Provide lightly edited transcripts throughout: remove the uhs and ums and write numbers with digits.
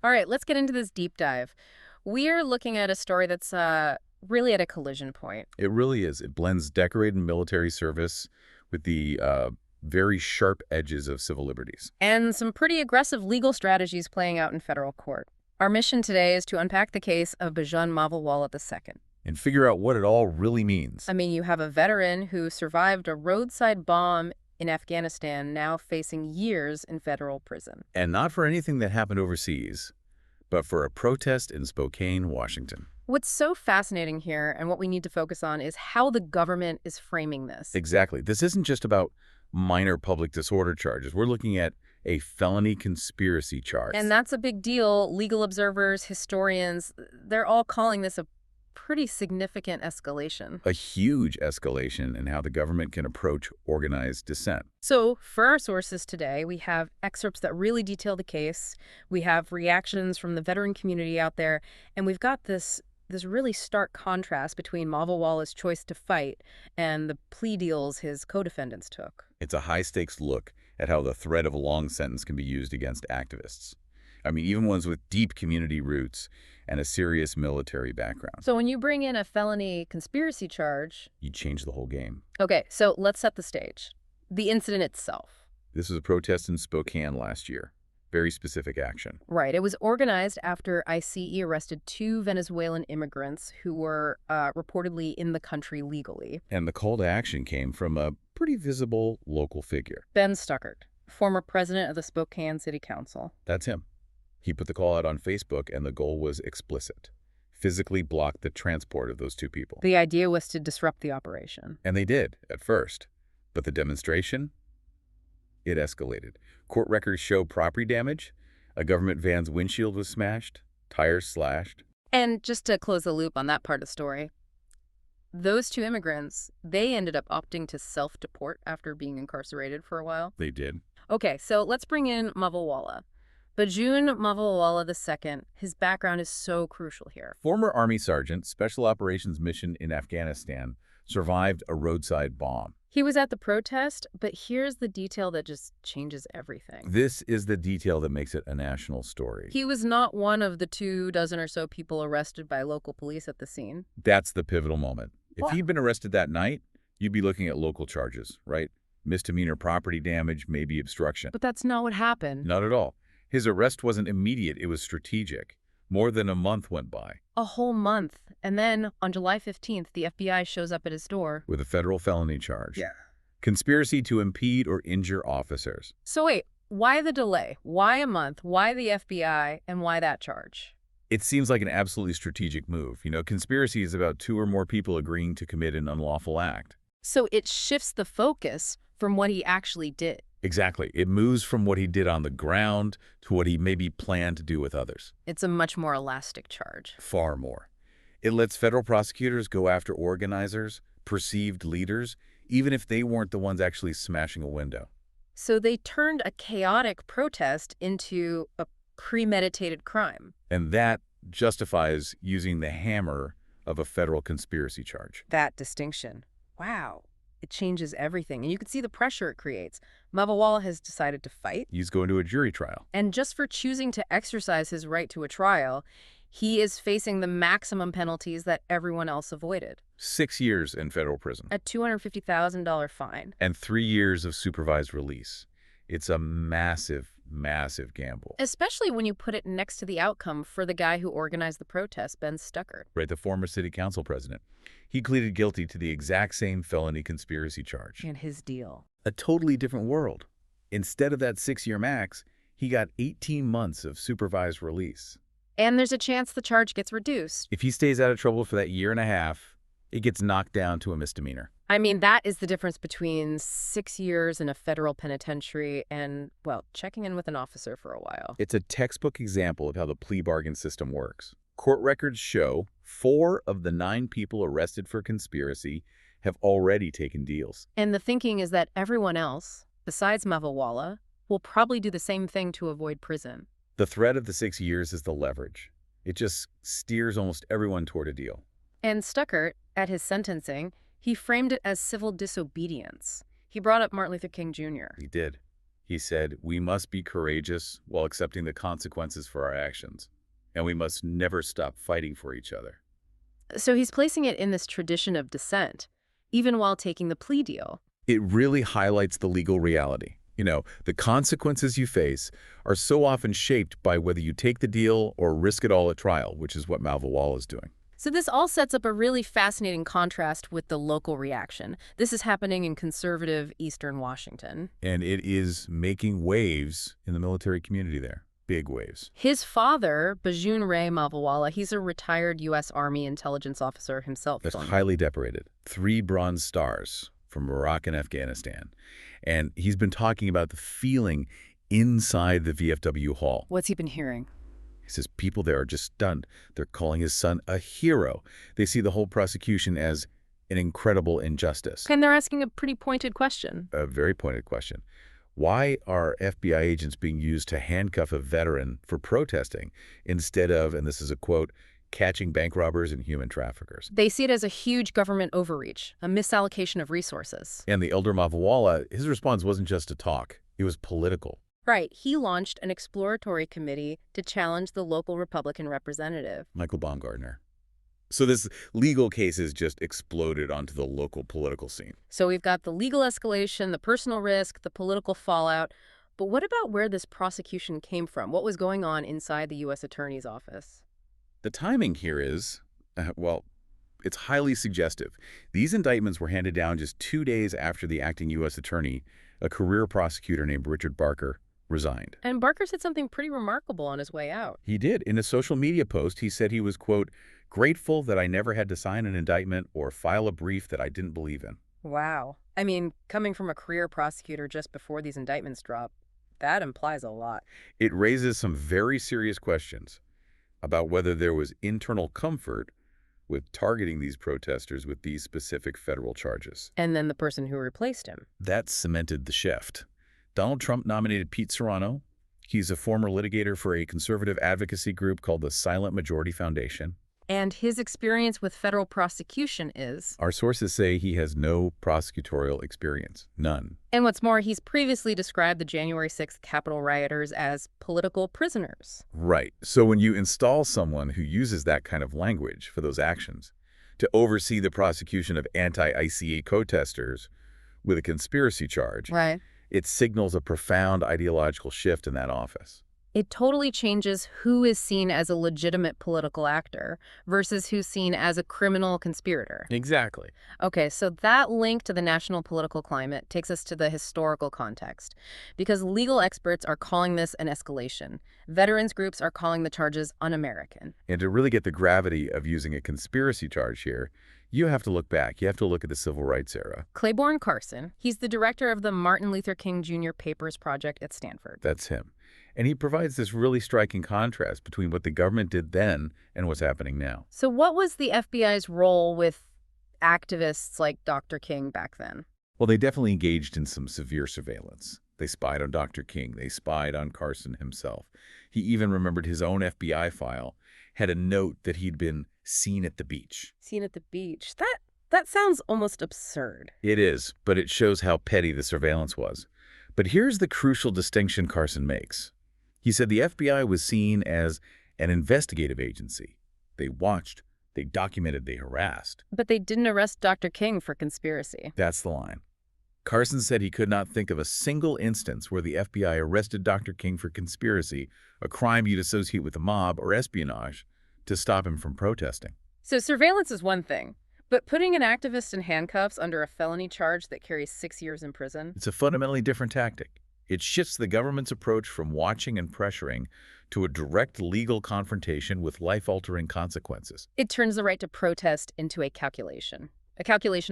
All right, let's get into this deep dive. We're looking at a story that's really at a collision point. It really is. It blends decorated military service with the very sharp edges of civil liberties. And some pretty aggressive legal strategies playing out in federal court. Our mission today is to unpack the case of Bajun Mavalwalla II. And figure out what it all really means. I mean, you have a veteran who survived a roadside bomb in Afghanistan now facing years in federal prison. And not for anything that happened overseas, but for a protest in Spokane, Washington. What's so fascinating here, and what we need to focus on, is how the government is framing this. Exactly. This isn't just about minor public disorder charges. We're looking at a felony conspiracy charge. And that's a big deal. Legal observers, historians, they're all calling this a pretty significant escalation. A huge escalation in how the government can approach organized dissent. So for our sources today, we have excerpts that really detail the case. We have reactions from the veteran community out there. And we've got this really stark contrast between Mavalwalla's choice to fight and the plea deals his co-defendants took. It's a high-stakes look at how the threat of a long sentence can be used against activists. I mean, even ones with deep community roots and a serious military background. So when you bring in a felony conspiracy charge... You change the whole game. Okay, so let's set the stage. The incident itself. This was a protest in Spokane last year. Very specific action. Right. It was organized after ICE arrested 2 Venezuelan immigrants who were reportedly in the country legally. And the call to action came from a pretty visible local figure. Ben Stuckert, former president of the Spokane City Council. That's him. He put the call out on Facebook, and the goal was explicit. Physically block the transport of those 2 people. The idea was to disrupt the operation. And they did, at first. But the demonstration? It escalated. Court records show property damage. A government van's windshield was smashed, tires slashed. And just to close the loop on that part of the story, those 2 immigrants, they ended up opting to self-deport after being incarcerated for a while. They did. Okay, so let's bring in Mavalwalla. Bajun Mavalwalla II, his background is so crucial here. Former Army sergeant, Special Operations Mission in Afghanistan, survived a roadside bomb. He was at the protest, but here's the detail that just changes everything. This is the detail that makes it a national story. He was not one of the 24 or so people arrested by local police at the scene. That's the pivotal moment. What? If he'd been arrested that night, you'd be looking at local charges, right? Misdemeanor property damage, maybe obstruction. But that's not what happened. Not at all. His arrest wasn't immediate, it was strategic. More than a month went by. A whole month. And then, on July 15th, the FBI shows up at his door. With a federal felony charge. Yeah. Conspiracy to impede or injure officers. So wait, why the delay? Why a month? Why the FBI? And why that charge? It seems like an absolutely strategic move. You know, conspiracy is about 2 or more people agreeing to commit an unlawful act. So it shifts the focus from what he actually did. Exactly. It moves from what he did on the ground to what he maybe planned to do with others. It's a much more elastic charge. Far more. It lets federal prosecutors go after organizers, perceived leaders, even if they weren't the ones actually smashing a window. So they turned a chaotic protest into a premeditated crime. And that justifies using the hammer of a federal conspiracy charge. That distinction. Wow. It changes everything. And you can see the pressure it creates. Mavalwalla has decided to fight. He's going to a jury trial. And just for choosing to exercise his right to a trial, he is facing the maximum penalties that everyone else avoided. 6 years in federal prison. A $250,000 fine. And 3 years of supervised release. It's a massive, massive gamble. Especially when you put it next to the outcome for the guy who organized the protest, Ben Stuckert. Right, the former city council president. He pleaded guilty to the exact same felony conspiracy charge. And his deal. A totally different world. Instead of that 6-year max, he got 18 months of supervised release. And there's a chance the charge gets reduced. If he stays out of trouble for that 1.5 years, it gets knocked down to a misdemeanor. I mean, that is the difference between 6 years in a federal penitentiary and, well, checking in with an officer for a while. It's a textbook example of how the plea bargain system works. Court records show 4 of the 9 people arrested for conspiracy have already taken deals. And the thinking is that everyone else, besides Mavalwalla, will probably do the same thing to avoid prison. The threat of the 6 years is the leverage. It just steers almost everyone toward a deal. And Stuckert, at his sentencing, he framed it as civil disobedience. He brought up Martin Luther King Jr. He did. He said, "We must be courageous while accepting the consequences for our actions, and we must never stop fighting for each other." So he's placing it in this tradition of dissent, even while taking the plea deal. It really highlights the legal reality. The consequences you face are so often shaped by whether you take the deal or risk it all at trial, which is what Mavalwalla is doing. So this all sets up a really fascinating contrast with the local reaction. This is happening in conservative Eastern Washington. And it is making waves in the military community there. Big waves. His father, Bajun Ray Mavalwalla, he's a retired U.S. Army intelligence officer himself. That's highly decorated. 3 Bronze Stars from Iraq and Afghanistan. And he's been talking about the feeling inside the VFW hall. What's he been hearing? He says people there are just stunned. They're calling his son a hero. They see the whole prosecution as an incredible injustice. And they're asking a pretty pointed question. A very pointed question. Why are FBI agents being used to handcuff a veteran for protesting instead of, and this is a quote, catching bank robbers and human traffickers? They see it as a huge government overreach, a misallocation of resources. And the elder Mavalwalla, his response wasn't just to talk. It was political. Right. He launched an exploratory committee to challenge the local Republican representative, Michael Baumgartner. So this legal case has just exploded onto the local political scene. So we've got the legal escalation, the personal risk, the political fallout. But what about where this prosecution came from? What was going on inside the U.S. Attorney's office? The timing here is, well, it's highly suggestive. These indictments were handed down just 2 days after the acting U.S. attorney, a career prosecutor named Richard Barker, resigned. And Barker said something pretty remarkable on his way out. He did. In a social media post, he said he was, quote, "grateful that I never had to sign an indictment or file a brief that I didn't believe in." Wow. I mean, coming from a career prosecutor just before these indictments drop, that implies a lot. It raises some very serious questions about whether there was internal comfort with targeting these protesters with these specific federal charges. And then the person who replaced him. That cemented the shift. Donald Trump nominated Pete Serrano. He's a former litigator for a conservative advocacy group called the Silent Majority Foundation. And his experience with federal prosecution is... Our sources say he has no prosecutorial experience. None. And what's more, he's previously described the January 6th Capitol rioters as political prisoners. Right. So when you install someone who uses that kind of language for those actions to oversee the prosecution of anti-ICE protesters with a conspiracy charge, Right. it signals a profound ideological shift in that office. It totally changes who is seen as a legitimate political actor versus who's seen as a criminal conspirator. Exactly. Okay, so that link to the national political climate takes us to the historical context, because legal experts are calling this an escalation. Veterans groups are calling the charges un-American. And to really get the gravity of using a conspiracy charge here, you have to look back. You have to look at the civil rights era. Claiborne Carson, he's the director of the Martin Luther King Jr. Papers Project at Stanford. That's him. And he provides this really striking contrast between what the government did then and what's happening now. So what was the FBI's role with activists like Dr. King back then? Well, they definitely engaged in some severe surveillance. They spied on Dr. King. They spied on Carson himself. He even remembered his own FBI file had a note that he'd been seen at the beach. Seen at the beach. That sounds almost absurd. It is, but it shows how petty the surveillance was. But here's the crucial distinction Carson makes. He said the FBI was seen as an investigative agency. They watched, they documented, they harassed. But they didn't arrest Dr. King for conspiracy. That's the line. Carson said he could not think of a single instance where the FBI arrested Dr. King for conspiracy, a crime you'd associate with the mob or espionage, to stop him from protesting. So surveillance is one thing, but putting an activist in handcuffs under a felony charge that carries 6 years in prison? It's a fundamentally different tactic. It shifts the government's approach from watching and pressuring to a direct legal confrontation with life-altering consequences. It turns the right to protest into a calculation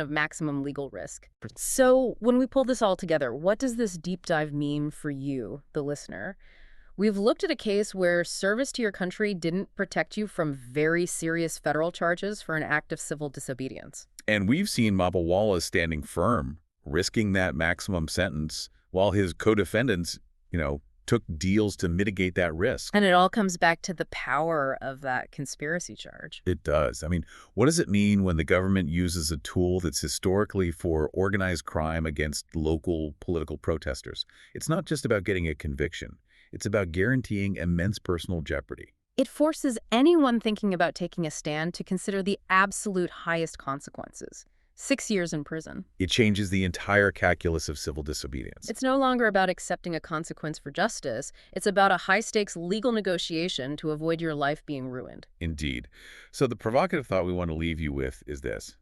of maximum legal risk. So when we pull this all together, what does this deep dive mean for you, the listener? We've looked at a case where service to your country didn't protect you from very serious federal charges for an act of civil disobedience. And we've seen Mavalwalla standing firm, risking that maximum sentence, while his co-defendants, took deals to mitigate that risk. And it all comes back to the power of that conspiracy charge. It does. I mean, what does it mean when the government uses a tool that's historically for organized crime against local political protesters? It's not just about getting a conviction. It's about guaranteeing immense personal jeopardy. It forces anyone thinking about taking a stand to consider the absolute highest consequences. 6 years in prison. It changes the entire calculus of civil disobedience. It's no longer about accepting a consequence for justice. It's about a high-stakes legal negotiation to avoid your life being ruined. Indeed. So the provocative thought we want to leave you with is this.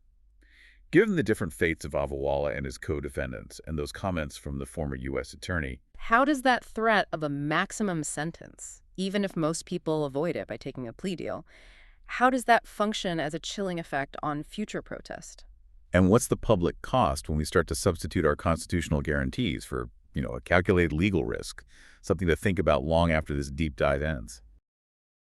Given the different fates of Mavalwalla and his co-defendants and those comments from the former U.S. attorney, How does that threat of a maximum sentence, even if most people avoid it by taking a plea deal, how does that function as a chilling effect on future protest? and what's the public cost when we start to substitute our constitutional guarantees for, a calculated legal risk, something to think about long after this deep dive ends?